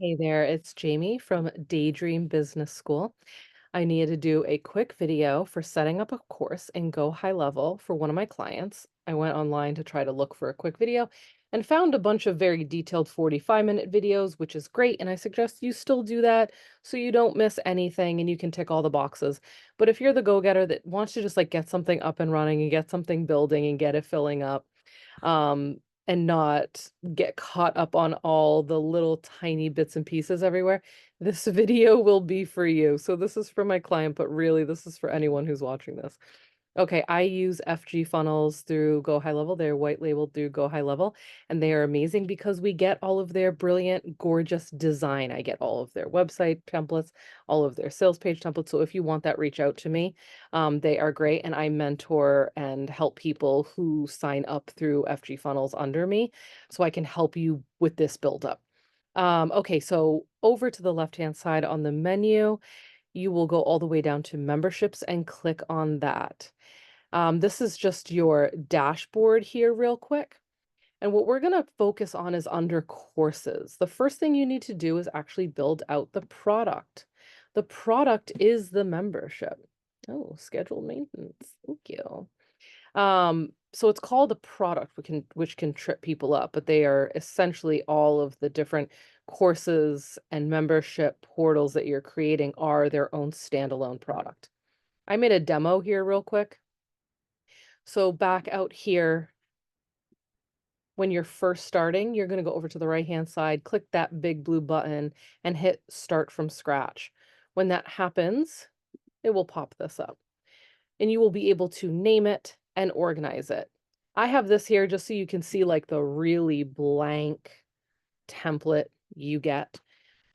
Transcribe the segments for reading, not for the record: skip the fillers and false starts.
Hey there, it's Jayme from Daydream Business School. I needed to do a quick video for setting up a course in Go High Level for one of my clients. I went online to try to look for a quick video and found a bunch of very detailed 45-minute videos, which is great. And I suggest you still do that so you don't miss anything and you can tick all the boxes. But if you're the go-getter that wants to just like get something up and running and get something building and get it filling up, um, and not get caught up on all the little tiny bits and pieces everywhere, this video will be for you. So this is for my client, but really this is for anyone who's watching this. Okay, I use FG funnels through Go High Level. They're white labeled through Go High Level, and they are amazing because we get all of their brilliant, gorgeous design. I get all of their website templates, all of their sales page templates. So if you want that, reach out to me. They are great, and I mentor and help people who sign up through FG funnels under me, so I can help you with this build up. Okay, so over to the left-hand side on the menu, you will go all the way down to memberships and click on that. This is just your dashboard here real quick. And what we're going to focus on is under courses. The first thing you need to do is actually build out the product. The product is the membership. Oh, scheduled maintenance. Thank you. So it's called a product, which can trip people up, but they are essentially all of the different courses and membership portals that you're creating are their own standalone product. I made a demo here real quick. So back out here, when you're first starting, you're going to go over to the right-hand side, click that big blue button and hit start from scratch. When that happens, it will pop this up and you will be able to name it and organize it. I have this here just so you can see like the really blank template you get.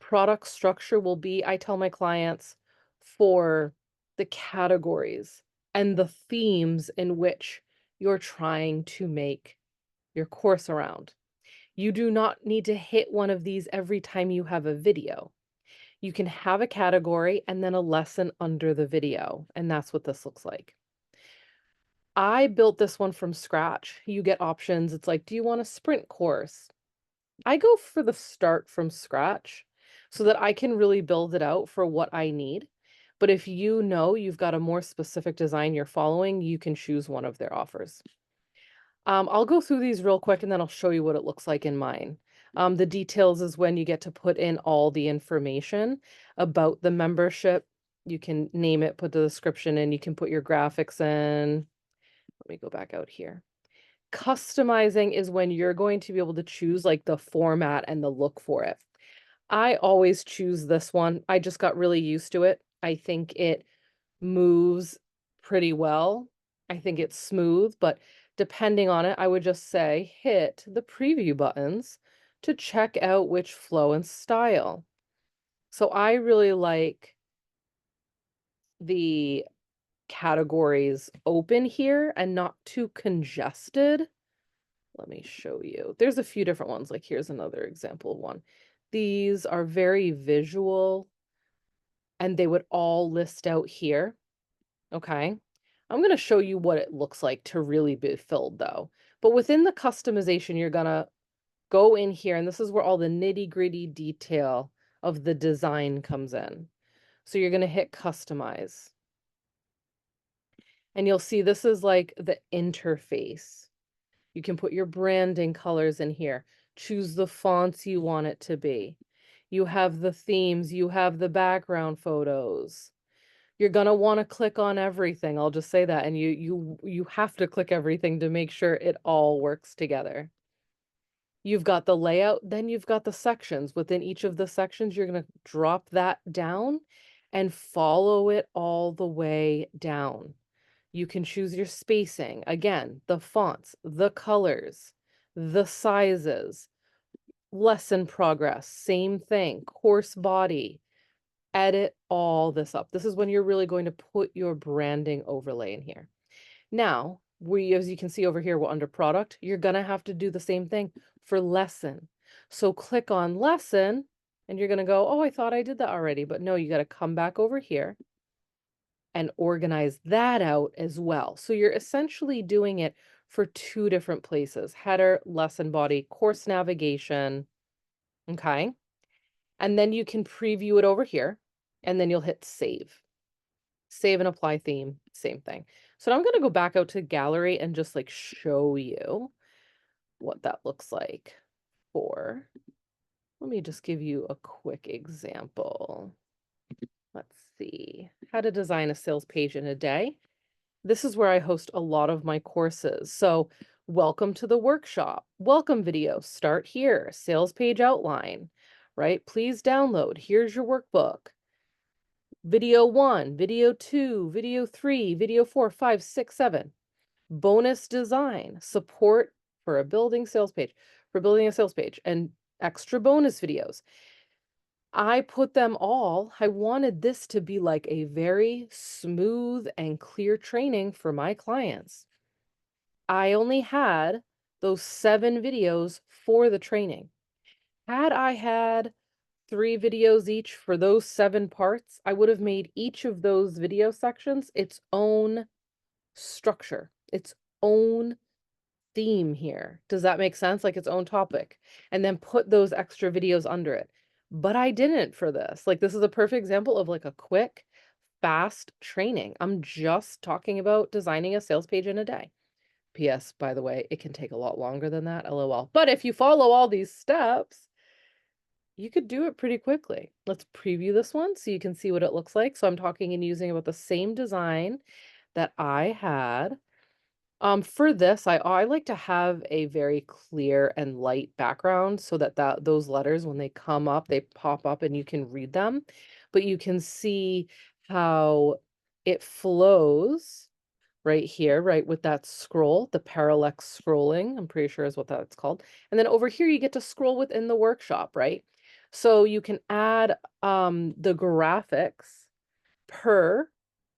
Product structure will be, I tell my clients, for the categories and the themes in which you're trying to make your course around. You do not need to hit one of these every time you have a video. You can have a category and then a lesson under the video, and that's what this looks like. I built this one from scratch. You get options. It's like, do you want a sprint course? I go for the start from scratch so that I can really build it out for what I need. But if you know you've got a more specific design you're following, you can choose one of their offers. I'll go through these real quick and then I'll show you what it looks like in mine. The details is when you get to put in all the information about the membership. You can name it, put the description in, you can put your graphics in. Let me go back out here. Customizing is when you're going to be able to choose like the format and the look for it. I always choose this one. I just got really used to it. I think it moves pretty well. I think it's smooth, but depending on it, I would just say hit the preview buttons to check out which flow and style. So I really like the categories open here and not too congested. Let me show you. There's a few different ones. Like here's another example of one. These are very visual and they would all list out here. Okay. I'm going to show you what it looks like to really be filled though. But within the customization, you're going to go in here and this is where all the nitty gritty detail of the design comes in. So you're going to hit customize and you'll see this is like the interface. You can put your branding colors in here. Choose the fonts you want it to be. You have the themes, you have the background photos. You're going to want to click on everything. I'll just say that. And you have to click everything to make sure it all works together. You've got the layout, then you've got the sections. Within each of the sections, you're going to drop that down and follow it all the way down. You can choose your spacing. Again, the fonts, the colors, the sizes, lesson progress, same thing, course body. Edit all this up. This is when you're really going to put your branding overlay in here. Now, as you can see over here, we're under product. You're going to have to do the same thing for lesson. So click on lesson and you're going to go, oh, I thought I did that already. But no, you got to come back over here and organize that out as well. So you're essentially doing it for two different places: header, lesson body, course navigation. Okay. And then you can preview it over here, and then you'll hit save. Save and apply theme, same thing. So now I'm gonna go back out to gallery and just like show you what that looks like for, let me just give you a quick example. Let's see, how to design a sales page in a day. This is where I host a lot of my courses. So welcome to the workshop, welcome video, start here, sales page outline, right? Please download, here's your workbook. Video 1, video 2, video 3, video 4, 5, 6, 7. Bonus design, support for a building sales page, for building a sales page, and extra bonus videos. I put them all, I wanted this to be like a very smooth and clear training for my clients. I only had those 7 videos for the training. Had I had 3 videos each for those 7 parts, I would have made each of those video sections its own structure, its own theme here. Does that make sense? Like its own topic, and then put those extra videos under it. But I didn't for this. Like this is a perfect example of like a quick, fast training. I'm just talking about designing a sales page in a day. PS, by the way, it can take a lot longer than that, LOL. But if you follow all these steps, you could do it pretty quickly. Let's preview this one so you can see what it looks like. So I'm talking and using about the same design that I had. For this, I like to have a very clear and light background so that those letters, when they come up, they pop up and you can read them, but you can see how it flows right here, right, with that scroll, the parallax scrolling, I'm pretty sure is what that's called. And then over here, you get to scroll within the workshop, right? So you can add the graphics per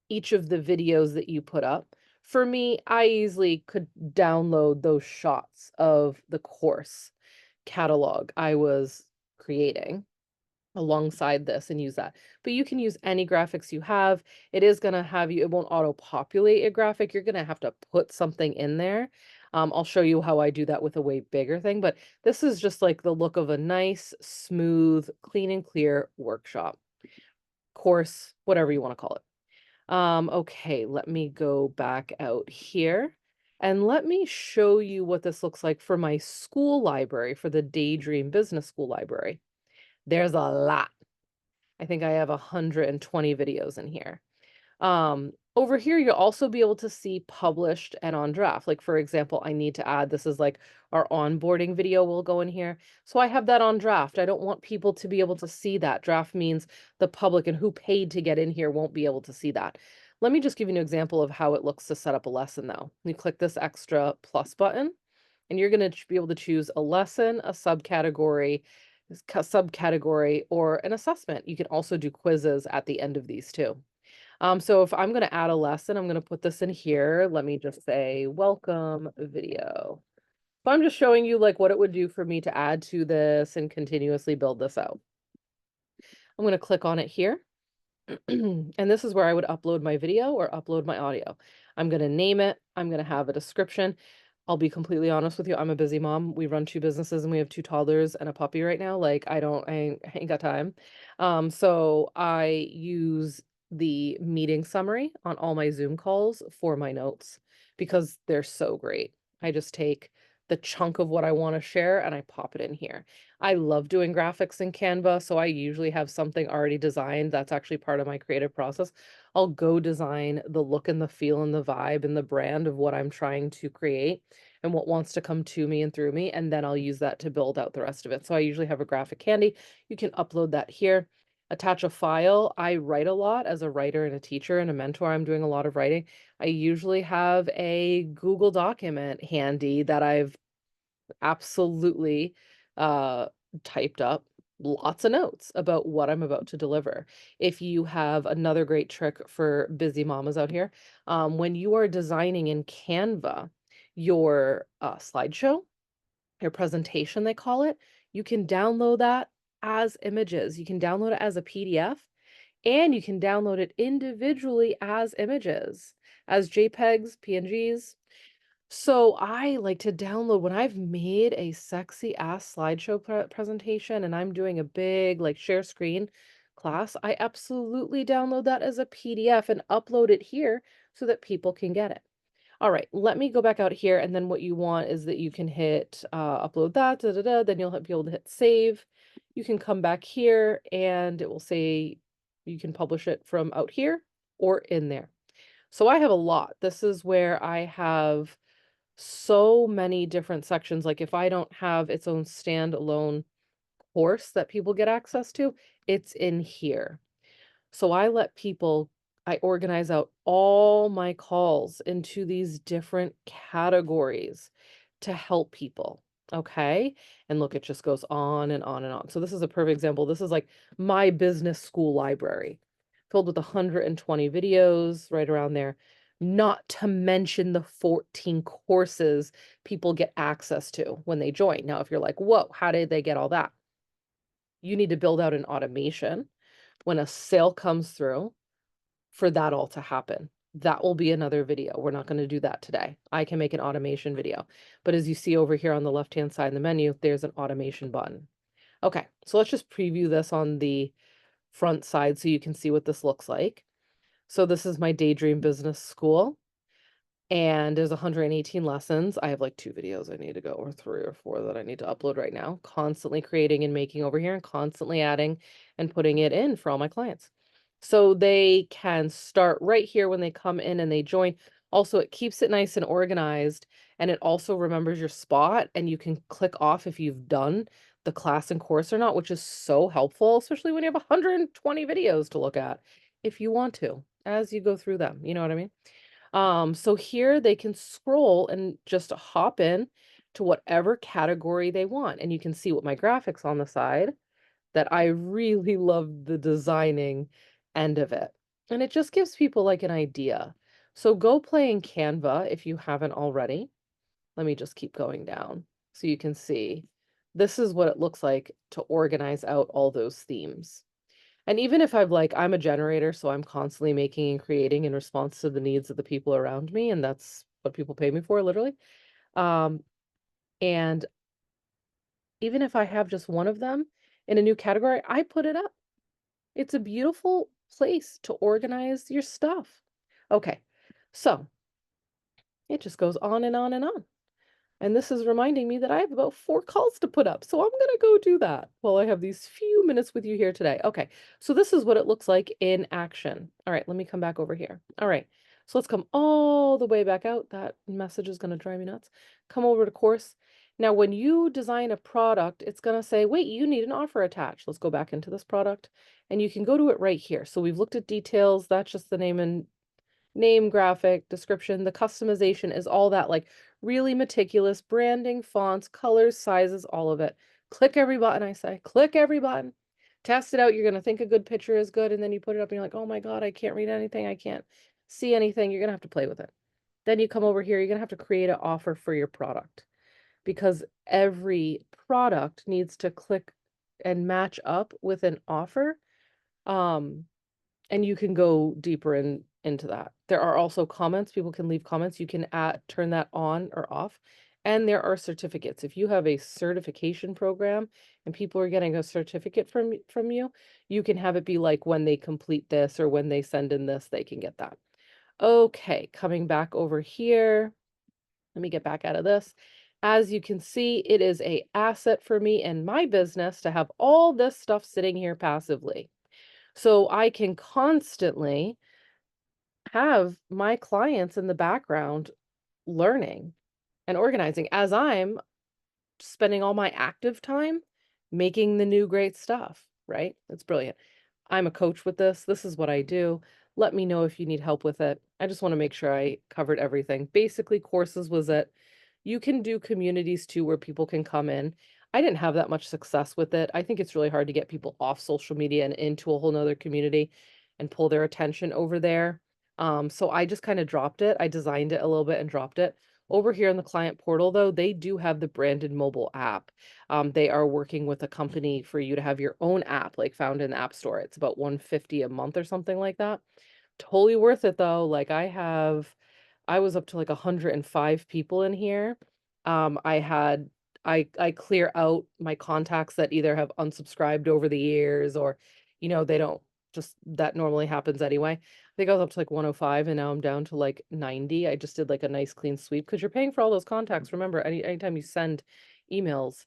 each of the videos that you put up. For me, I easily could download those shots of the course catalog I was creating alongside this and use that. But you can use any graphics you have. It is going to have you, it won't auto-populate a graphic. You're going to have to put something in there. I'll show you how I do that with a way bigger thing, but this is just like the look of a nice, smooth, clean and clear workshop, course, whatever you want to call it. Okay, let me go back out here and let me show you what this looks like for my school library, for the Daydream Business School library. There's a lot. I think I have 120 videos in here. Over here, you'll also be able to see published and on draft. Like, for example, I need to add, this is like our onboarding video will go in here. So I have that on draft. I don't want people to be able to see that. Draft means the public and who paid to get in here won't be able to see that. Let me just give you an example of how it looks to set up a lesson though. You click this extra plus button and you're going to be able to choose a lesson, a subcategory, or an assessment. You can also do quizzes at the end of these too. So if I'm going to add a lesson, I'm going to put this in here. Let me just say welcome video. So I'm just showing you like what it would do for me to add to this and continuously build this out. I'm going to click on it here. And this is where I would upload my video or upload my audio. I'm going to name it. I'm going to have a description. I'll be completely honest with you. I'm a busy mom. We run 2 businesses and we have 2 toddlers and a puppy right now. Like I ain't got time. So I use the meeting summary on all my Zoom calls for my notes because they're so great. I just take the chunk of what I want to share and I pop it in here. I love doing graphics in Canva, so I usually have something already designed. That's actually part of my creative process. I'll go design the look and the feel and the vibe and the brand of what I'm trying to create and what wants to come to me and through me, and then I'll use that to build out the rest of it. So I usually have a graphic handy. You can upload that here. Attach a file. I write a lot as a writer and a teacher and a mentor. I'm doing a lot of writing. I usually have a Google document handy that I've absolutely uh, typed up lots of notes about what I'm about to deliver. If you have another great trick for busy mamas out here, when you are designing in Canva your slideshow, your presentation, they call it, you can download that as images. You can download it as a PDF and you can download it individually as images, as JPEGs, PNGs. So I like to download when I've made a sexy ass slideshow presentation and I'm doing a big like share screen class, I absolutely download that as a PDF and upload it here so that people can get it. All right, let me go back out here and then what you want is that you can hit upload that, then you'll be able to hit save. You can come back here and it will say you can publish it from out here or in there. So I have a lot. This is where I have so many different sections. Like if I don't have its own standalone course that people get access to, it's in here. So I organize out all my calls into these different categories to help people. Okay. And look, it just goes on and on and on. So this is a perfect example. This is like my business school library filled with 120 videos right around there, not to mention the 14 courses people get access to when they join. Now, if you're like, whoa, how did they get all that? You need to build out an automation when a sale comes through for that all to happen. That will be another video. We're not going to do that today. I can make an automation video. But as you see over here on the left-hand side in the menu, there's an automation button. Okay, so let's just preview this on the front side so you can see what this looks like. So this is my Daydream Business School. And there's 118 lessons. I have like 2 videos I need to go, or 3 or 4 that I need to upload right now. Constantly creating and making over here and constantly adding and putting it in for all my clients. So they can start right here when they come in and they join. Also, it keeps it nice and organized, and it also remembers your spot, and you can click off if you've done the class and course or not, which is so helpful, especially when you have 120 videos to look at if you want to as you go through them. You know what I mean? So here they can scroll and just hop in to whatever category they want. And you can see what my graphics on the side that I really love the designing end of it. And it just gives people like an idea. So go play in Canva if you haven't already. Let me just keep going down so you can see. This is what it looks like to organize out all those themes. And even if I'm a generator, so I'm constantly making and creating in response to the needs of the people around me, and that's what people pay me for, literally. Um, and even if I have just one of them in a new category, I put it up. It's a beautiful place to organize your stuff. Okay, so it just goes on and on and on. And this is reminding me that I have about 4 calls to put up. So I'm going to go do that while I have these few minutes with you here today. Okay. So this is what it looks like in action. All right. Let me come back over here. All right. So let's come all the way back out. That message is going to drive me nuts. Come over to course. Now, when you design a product, it's going to say, wait, you need an offer attached. Let's go back into this product and you can go to it right here. So we've looked at details. That's just the name, graphic, description. The customization is all that like really meticulous branding, fonts, colors, sizes, all of it. Click every button, I say. Click every button. Test it out. You're going to think a good picture is good, and then you put it up and you're like, oh my God, I can't read anything. I can't see anything. You're going to have to play with it. Then you come over here. You're going to have to create an offer for your product because every product needs to click and match up with an offer. Um, and you can go deeper into that. There are also comments. People can leave comments. You can turn that on or off. And there are certificates. If you have a certification program and people are getting a certificate from you, you can have it be like when they complete this or when they send in this, they can get that. Okay, coming back over here. Let me get back out of this. As you can see, it is a asset for me and my business to have all this stuff sitting here passively. So I can constantly have my clients in the background learning and organizing as I'm spending all my active time making the new great stuff, right? It's brilliant. I'm a coach with this. This is what I do. Let me know if you need help with it. I just want to make sure I covered everything. Basically, courses was it. You can do communities too where people can come in. I didn't have that much success with it. I think it's really hard to get people off social media and into a whole nother community and pull their attention over there. So I just kind of dropped it. I designed it a little bit and dropped it. Over here in the client portal, though, they do have the branded mobile app. They are working with a company for you to have your own app, like found in the App Store. It's about 150 a month or something like that. Totally worth it though. Like I have I was up to like 105 people in here. I had I clear out my contacts that either have unsubscribed over the years or, they don't just that normally happens anyway. I think I was up to like 105 and now I'm down to like 90. I just did like a nice clean sweep because you're paying for all those contacts. Remember, anytime you send emails.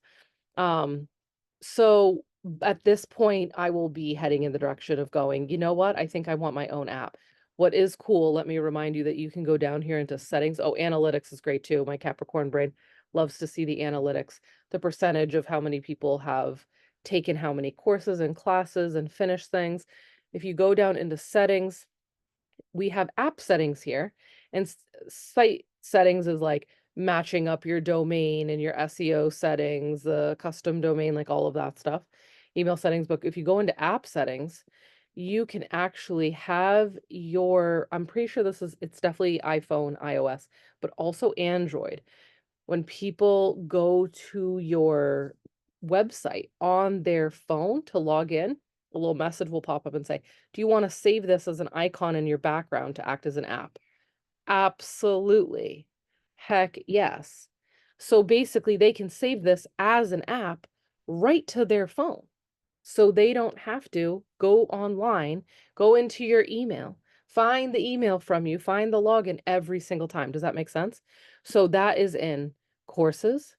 Um, so at this point, I will be heading in the direction of going, you know what? I think I want my own app. What is cool, let me remind you that you can go down here into settings. Oh, analytics is great too. My Capricorn brain loves to see the analytics, the percentage of how many people have taken how many courses and classes and finished things. If you go down into settings, we have app settings here, and site settings is like matching up your domain and your SEO settings, the custom domain, like all of that stuff. Email settings, but if you go into app settings, you can actually have I'm pretty sure it's definitely iPhone, iOS, but also Android. When people go to your website on their phone to log in, a little message will pop up and say, "Do you want to save this as an icon in your background to act as an app?" Absolutely. Heck yes. So basically, they can save this as an app right to their phone. So they don't have to go online, go into your email, find the email from you, find the login every single time. Does that make sense? So that is in courses,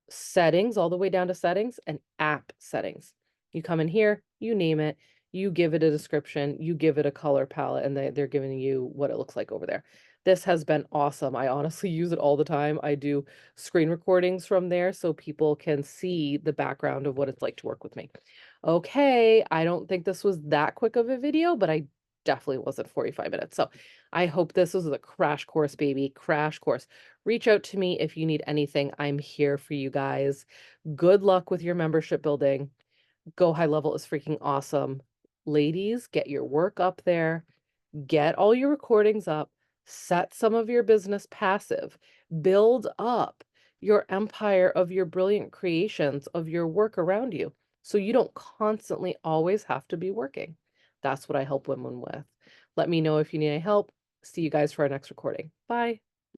settings, all the way down to settings, and app settings. You come in here, you name it, you give it a description, you give it a color palette, and they're giving you what it looks like over there. This has been awesome. I honestly use it all the time. I do screen recordings from there so people can see the background of what it's like to work with me. Okay, I don't think this was that quick of a video, but I definitely wasn't 45 minutes. So I hope this was a crash course, baby, crash course. Reach out to me if you need anything. I'm here for you guys. Good luck with your membership building. Go High Level is freaking awesome. Ladies, get your work up there, get all your recordings up, set some of your business passive, build up your empire of your brilliant creations of your work around you so you don't constantly always have to be working. That's what I help women with. Let me know if you need any help. See you guys for our next recording. Bye.